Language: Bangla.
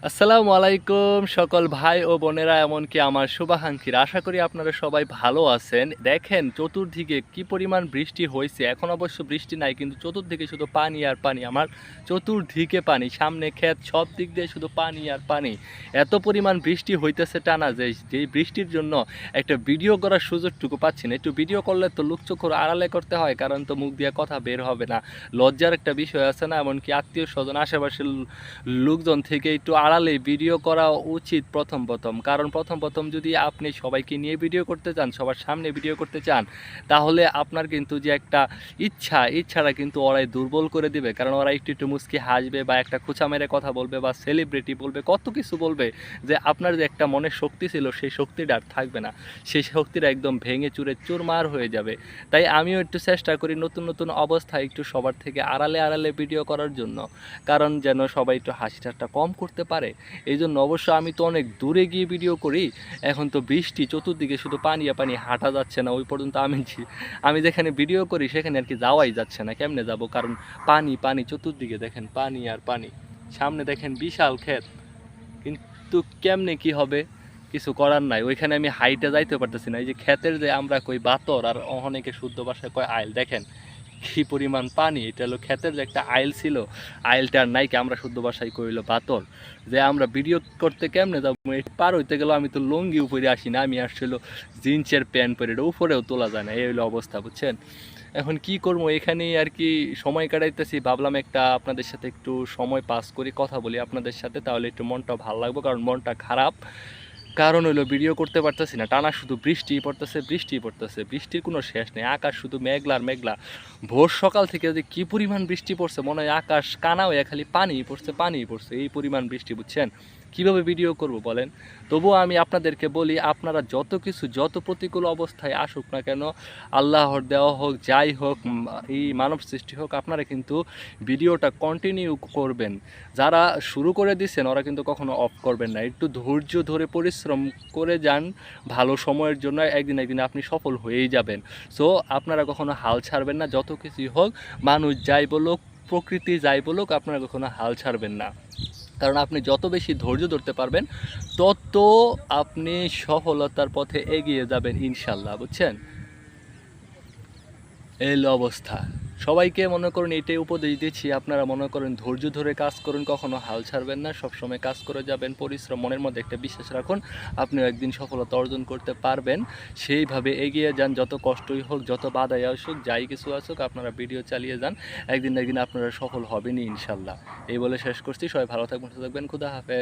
আসসালামু আলাইকুম সকল ভাই ও বোনেরা, এমনকি আমার শুভাকাঙ্ক্ষীরা। আশা করি আপনারা সবাই ভালো আছেন। দেখেন চতুর্দিকে কি পরিমাণ বৃষ্টি হয়েছে। এখন অবশ্য বৃষ্টি নাই, কিন্তু চতুর্দিকে শুধু পানি আর পানি। আমার চতুর্দিকে পানি, সামনে ক্ষেত, সব দিক দিয়ে শুধু পানি আর পানি। এত পরিমাণ বৃষ্টি হইতেছে টানা যে যেই বৃষ্টির জন্য একটা ভিডিও করার সুযোগটুকু পাচ্ছি না। একটু ভিডিও করলে তো লুকচোখর আড়ালে করতে হয়, কারণ তো মুখ দিয়ে কথা বের হবে না। লজ্জার একটা বিষয় আছে না, এমনকি আত্মীয় স্বজন আশেপাশের লোকজন থেকে একটু আড়ালে ভিডিও করা উচিত প্রথম প্রথম। কারণ প্রথম প্রথম যদি আপনি সবাইকে নিয়ে ভিডিও করতে চান, সবার সামনে ভিডিও করতে চান, তাহলে আপনার কিন্তু যে একটা ইচ্ছাটা কিন্তু ওরাই দুর্বল করে দিবে। কারণ ওরা একটু একটু মুচকি হাসবে বা একটা খোঁচা মেরে কথা বলবে বা সেলিব্রিটি বলবে, কত কিছু বলবে, যে আপনার যে একটা মনের শক্তি ছিল সেই শক্তিটা আর থাকবে না। সেই শক্তিটা একদম ভেঙে চুরে চুরমার হয়ে যাবে। তাই আমিও একটু চেষ্টা করি নতুন নতুন অবস্থায় একটু সবার থেকে আড়ালে আড়ালে ভিডিও করার জন্য, কারণ যেন সবাই একটু হাসি ঠাট্টা কম করতে পারে। এই জন্য অবশ্য আমি তো অনেক দূরে গিয়ে ভিডিও করি। এখন তো বৃষ্টি, চতুর্দিকে শুধু পানি আর পানি, হাঁটা যাচ্ছে না ওই পর্যন্ত। আমি যেখানে ভিডিও করি সেখানে আর কি যাওয়াই যাচ্ছে না। কেমনে যাব, কারণ পানি পানি, চতুর্দিকে দেখেন পানি আর পানি, সামনে দেখেন বিশাল ক্ষেত, কিন্তু কেমনে কি হবে কিছু করার নাই। ওইখানে আমি হাইটে যাইতে পারতেছি না। এই যে ক্ষেতের যে আমরা কই বাতর, আর অনেকে শুদ্ধ ভাষায় কয় আইল, দেখেন কি পরিমাণ পানি। এটা হলো ক্ষেতের যে একটা আইল ছিল, আইলটা আর নাইকে, আমরা শুদ্ধ ভাষায় কইলো বাতর। যে আমরা ভিডিও করতে কেমনে যাবো, পার হইতে গেল আমি তো লুঙ্গি উপরে আসি না, আমি আসছিল জিন্সের প্যান্ট পরে, এটা উপরেও তোলা যায় না, এই হলো অবস্থা, বুঝছেন। এখন কি করবো, এখানেই আর কি সময় কাটাইতেছি। ভাবলাম একটা আপনাদের সাথে একটু সময় পাস করি, কথা বলি আপনাদের সাথে, তাহলে একটু মনটা ভালো লাগবে। কারণ মনটা খারাপ, কারণ হইলো ভিডিও করতে পারতেছি না, টানা শুধু বৃষ্টি পড়তেছে, বৃষ্টি পড়তেছে, বৃষ্টির কোনো শেষ নেই। আকাশ শুধু মেঘলার মেঘলা। ভোর সকাল থেকে যে কি পরিমাণ বৃষ্টি পড়ছে, মনে হয় আকাশ কানা হয়ে খালি পানি পড়ছে, পানি পড়ছে, এই পরিমাণ বৃষ্টি, বুঝছেন। কিভাবে ভিডিও করব বলেন। তবুও আমি আপনাদেরকে বলি, আপনারা যত কিছু, যত প্রতিকূল অবস্থায় আসুক না কেন, আল্লাহর দেওয়া হোক, যাই হোক, এই মানব সৃষ্টি হোক, আপনারা কিন্তু ভিডিওটা কন্টিনিউ করবেন। যারা শুরু করে দিচ্ছেন ওরা কিন্তু কখনো অফ করবেন না। একটু ধৈর্য ধরে পরিশ্রম করে যান, ভালো সময়ের জন্য একদিন একদিন আপনি সফল হয়েই যাবেন। সো আপনারা কখনো হাল ছাড়বেন না, যত কিছুই হোক, মানুষ যাই বলুক, প্রকৃতি যাই বলুক, আপনারা কখনো হাল ছাড়বেন না। কারণ আপনি যত বেশি ধৈর্য ধরতে পারবেন, তত আপনি সফলতার পথে এগিয়ে যাবেন ইনশাল্লাহ, বুঝছেন। এই হলো অবস্থা। সবাইকে মনে করুন এটাই উপদেশ দিচ্ছি, আপনারা মনে করেন ধৈর্য ধরে কাজ করুন, কখনো হাল ছাড়বেন না, সবসময় কাজ করে যাবেন, পরিশ্রম, মনের মধ্যে একটা বিশ্বাস রাখুন, আপনিও একদিন সফলতা অর্জন করতে পারবেন। সেইভাবে এগিয়ে যান, যত কষ্টই হোক, যত বাধাই আসুক, যাই কিছু আসুক, আপনারা ভিডিও চালিয়ে যান, একদিন একদিন আপনারা সফল হবেনই ইনশাল্লাহ। এই বলে শেষ করছি। সবাই ভালো থাকবেন, সুস্থ থাকবেন, খুদা হাফেজ।